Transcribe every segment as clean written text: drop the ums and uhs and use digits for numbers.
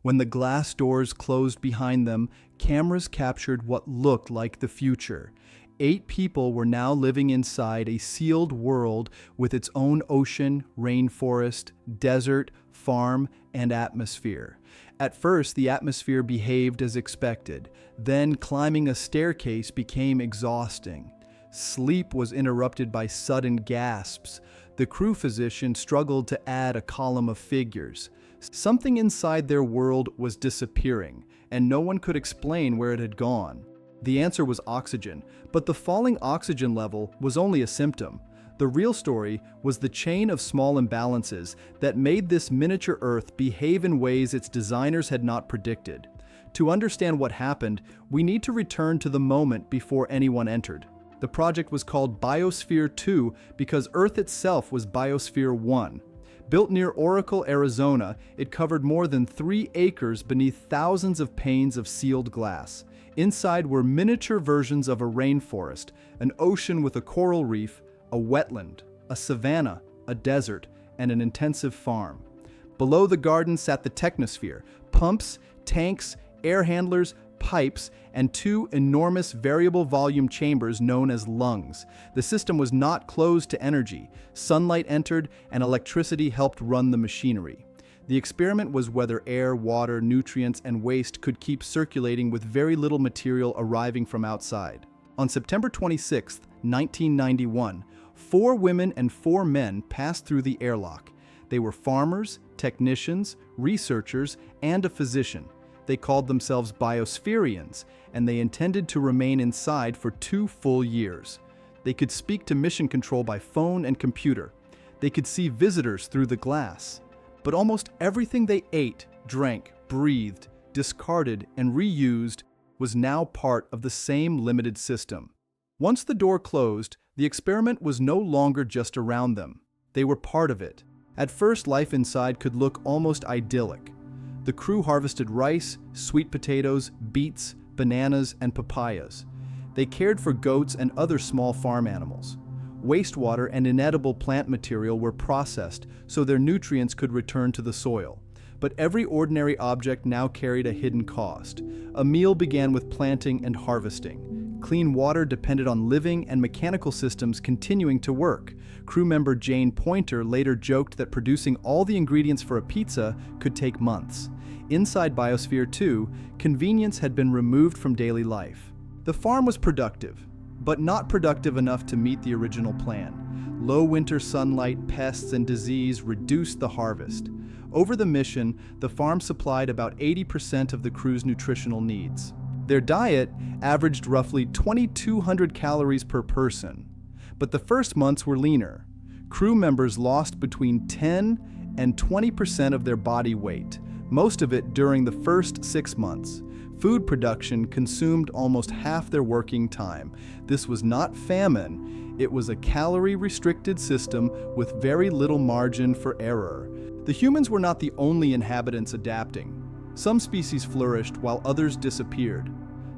When the glass doors closed behind them, cameras captured what looked like the future. 8 people were now living inside a sealed world with its own ocean, rainforest, desert, farm, and atmosphere. At first, the atmosphere behaved as expected. Then, climbing a staircase became exhausting. Sleep was interrupted by sudden gasps. The crew physician struggled to add a column of figures. Something inside their world was disappearing, and no one could explain where it had gone. The answer was oxygen, but the falling oxygen level was only a symptom. The real story was the chain of small imbalances that made this miniature Earth behave in ways its designers had not predicted. To understand what happened, we need to return to the moment before anyone entered. The project was called Biosphere 2 because Earth itself was Biosphere 1. Built near Oracle, Arizona, it covered more than 3 acres beneath thousands of panes of sealed glass. Inside were miniature versions of a rainforest, an ocean with a coral reef, a wetland, a savanna, a desert, and an intensive farm. Below the garden sat the technosphere: pumps, tanks, air handlers, pipes, and 2 enormous variable volume chambers known as lungs. The system was not closed to energy. Sunlight entered, and electricity helped run the machinery. The experiment was whether air, water, nutrients, and waste could keep circulating with very little material arriving from outside. On September 26, 1991, 4 women and 4 men passed through the airlock. They were farmers, technicians, researchers, and a physician. They called themselves Biospherians, and they intended to remain inside for 2 full years. They could speak to mission control by phone and computer. They could see visitors through the glass. But almost everything they ate, drank, breathed, discarded, and reused was now part of the same limited system. Once the door closed, the experiment was no longer just around them. They were part of it. At first, life inside could look almost idyllic. The crew harvested rice, sweet potatoes, beets, bananas, and papayas. They cared for goats and other small farm animals. Wastewater and inedible plant material were processed so their nutrients could return to the soil. But every ordinary object now carried a hidden cost. A meal began with planting and harvesting. Clean water depended on living and mechanical systems continuing to work. Crew member Jane Poynter later joked that producing all the ingredients for a pizza could take months. Inside Biosphere 2, convenience had been removed from daily life. The farm was productive, but not productive enough to meet the original plan. Low winter sunlight, pests, and disease reduced the harvest. Over the mission, the farm supplied about 80% of the crew's nutritional needs. Their diet averaged roughly 2,200 calories per person. But the first months were leaner. Crew members lost between 10 and 20% of their body weight, most of it during the first 6 months. Food production consumed almost half their working time. This was not famine, it was a calorie-restricted system with very little margin for error. The humans were not the only inhabitants adapting. Some species flourished while others disappeared.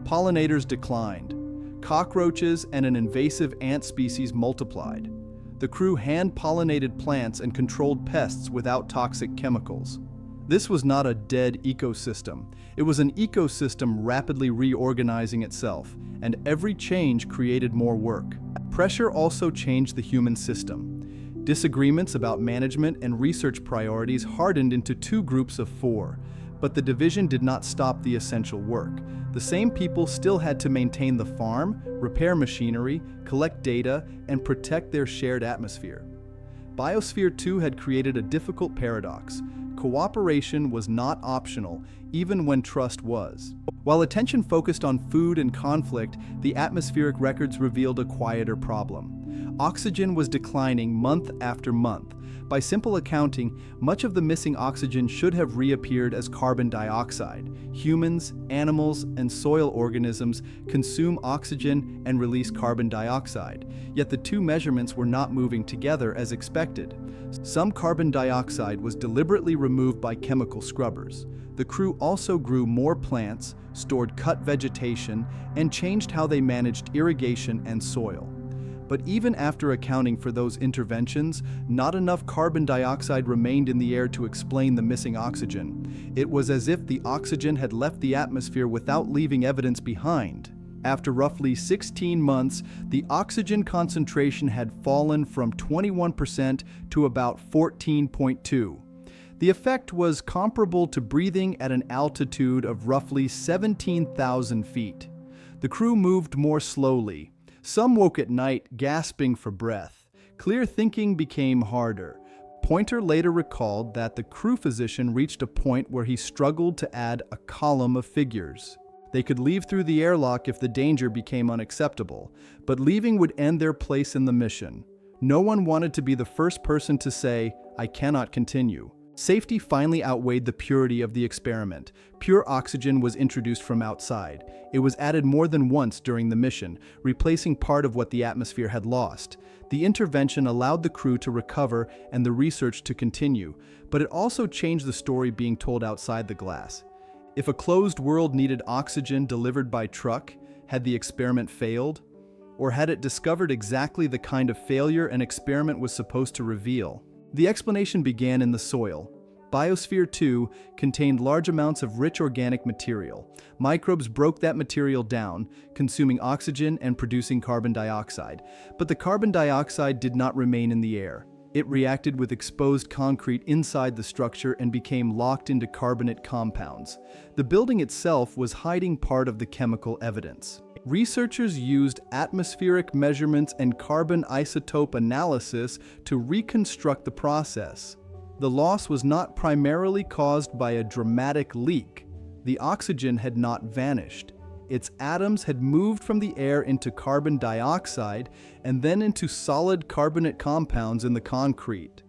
Pollinators declined. Cockroaches and an invasive ant species multiplied. The crew hand-pollinated plants and controlled pests without toxic chemicals. This was not a dead ecosystem. It was an ecosystem rapidly reorganizing itself, and every change created more work. Pressure also changed the human system. Disagreements about management and research priorities hardened into 2 groups of 4, but the division did not stop the essential work. The same people still had to maintain the farm, repair machinery, collect data, and protect their shared atmosphere. Biosphere 2 had created a difficult paradox. Cooperation was not optional, even when trust was. While attention focused on food and conflict, the atmospheric records revealed a quieter problem. Oxygen was declining month after month. By simple accounting, much of the missing oxygen should have reappeared as carbon dioxide. Humans, animals, and soil organisms consume oxygen and release carbon dioxide, yet the 2 measurements were not moving together as expected. Some carbon dioxide was deliberately removed by chemical scrubbers. The crew also grew more plants, stored cut vegetation, and changed how they managed irrigation and soil. But even after accounting for those interventions, not enough carbon dioxide remained in the air to explain the missing oxygen. It was as if the oxygen had left the atmosphere without leaving evidence behind. After roughly 16 months, the oxygen concentration had fallen from 21% to about 14.2%. The effect was comparable to breathing at an altitude of roughly 17,000 feet. The crew moved more slowly. Some woke at night, gasping for breath. Clear thinking became harder. Poynter later recalled that the crew physician reached a point where he struggled to add a column of figures. They could leave through the airlock if the danger became unacceptable, but leaving would end their place in the mission. No one wanted to be the first person to say, "I cannot continue." Safety finally outweighed the purity of the experiment. Pure oxygen was introduced from outside. It was added more than once during the mission, replacing part of what the atmosphere had lost. The intervention allowed the crew to recover and the research to continue, but it also changed the story being told outside the glass. If a closed world needed oxygen delivered by truck, had the experiment failed? Or had it discovered exactly the kind of failure an experiment was supposed to reveal? The explanation began in the soil. Biosphere 2 contained large amounts of rich organic material. Microbes broke that material down, consuming oxygen and producing carbon dioxide. But the carbon dioxide did not remain in the air. It reacted with exposed concrete inside the structure and became locked into carbonate compounds. The building itself was hiding part of the chemical evidence. Researchers used atmospheric measurements and carbon isotope analysis to reconstruct the process. The loss was not primarily caused by a dramatic leak. The oxygen had not vanished. Its atoms had moved from the air into carbon dioxide and then into solid carbonate compounds in the concrete,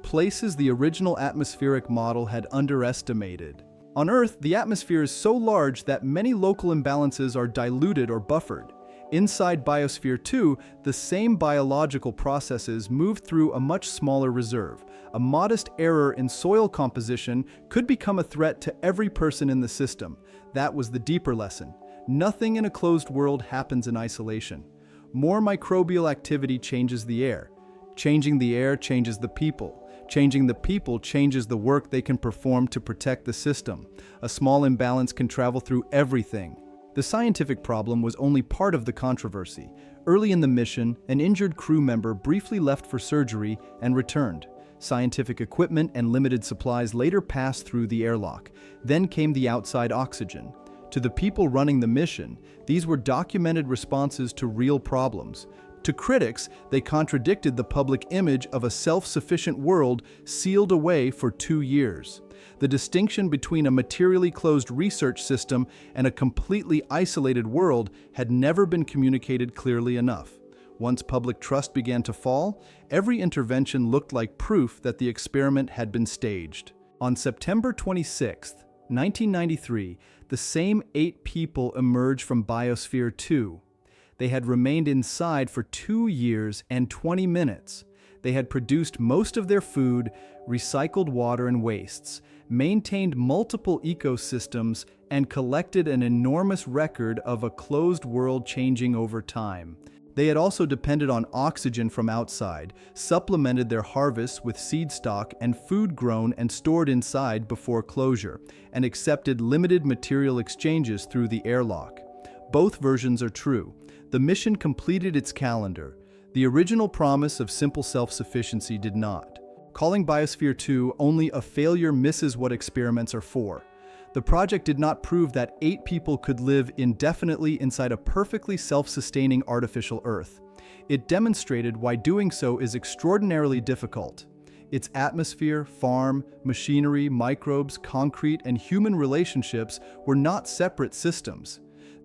places the original atmospheric model had underestimated. On Earth, the atmosphere is so large that many local imbalances are diluted or buffered. Inside Biosphere 2, the same biological processes move through a much smaller reserve. A modest error in soil composition could become a threat to every person in the system. That was the deeper lesson. Nothing in a closed world happens in isolation. More microbial activity changes the air. Changing the air changes the people. Changing the people changes the work they can perform to protect the system. A small imbalance can travel through everything. The scientific problem was only part of the controversy. Early in the mission, an injured crew member briefly left for surgery and returned. Scientific equipment and limited supplies later passed through the airlock. Then came the outside oxygen. To the people running the mission, these were documented responses to real problems. To critics, they contradicted the public image of a self-sufficient world sealed away for 2 years. The distinction between a materially closed research system and a completely isolated world had never been communicated clearly enough. Once public trust began to fall, every intervention looked like proof that the experiment had been staged. On September 26, 1993, the same 8 people emerged from Biosphere 2. They had remained inside for 2 years and 20 minutes. They had produced most of their food, recycled water and wastes, maintained multiple ecosystems, and collected an enormous record of a closed world changing over time. They had also depended on oxygen from outside, supplemented their harvests with seed stock and food grown and stored inside before closure, and accepted limited material exchanges through the airlock. Both versions are true. The mission completed its calendar. The original promise of simple self-sufficiency did not. Calling Biosphere 2 only a failure misses what experiments are for. The project did not prove that 8 people could live indefinitely inside a perfectly self-sustaining artificial Earth. It demonstrated why doing so is extraordinarily difficult. Its atmosphere, farm, machinery, microbes, concrete, and human relationships were not separate systems.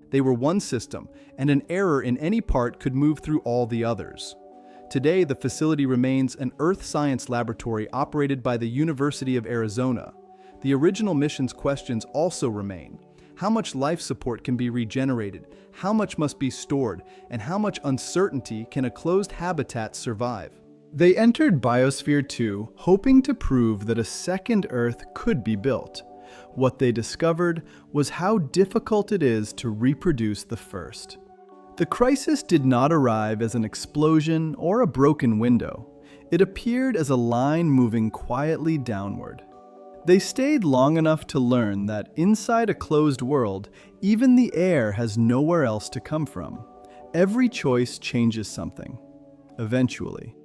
They were one system, and an error in any part could move through all the others. Today, the facility remains an earth science laboratory operated by the University of Arizona. The original mission's questions also remain. How much life support can be regenerated? How much must be stored? And how much uncertainty can a closed habitat survive? They entered Biosphere 2 hoping to prove that a second Earth could be built. What they discovered was how difficult it is to reproduce the first. The crisis did not arrive as an explosion or a broken window. It appeared as a line moving quietly downward. They stayed long enough to learn that inside a closed world, even the air has nowhere else to come from. Every choice changes something. Eventually.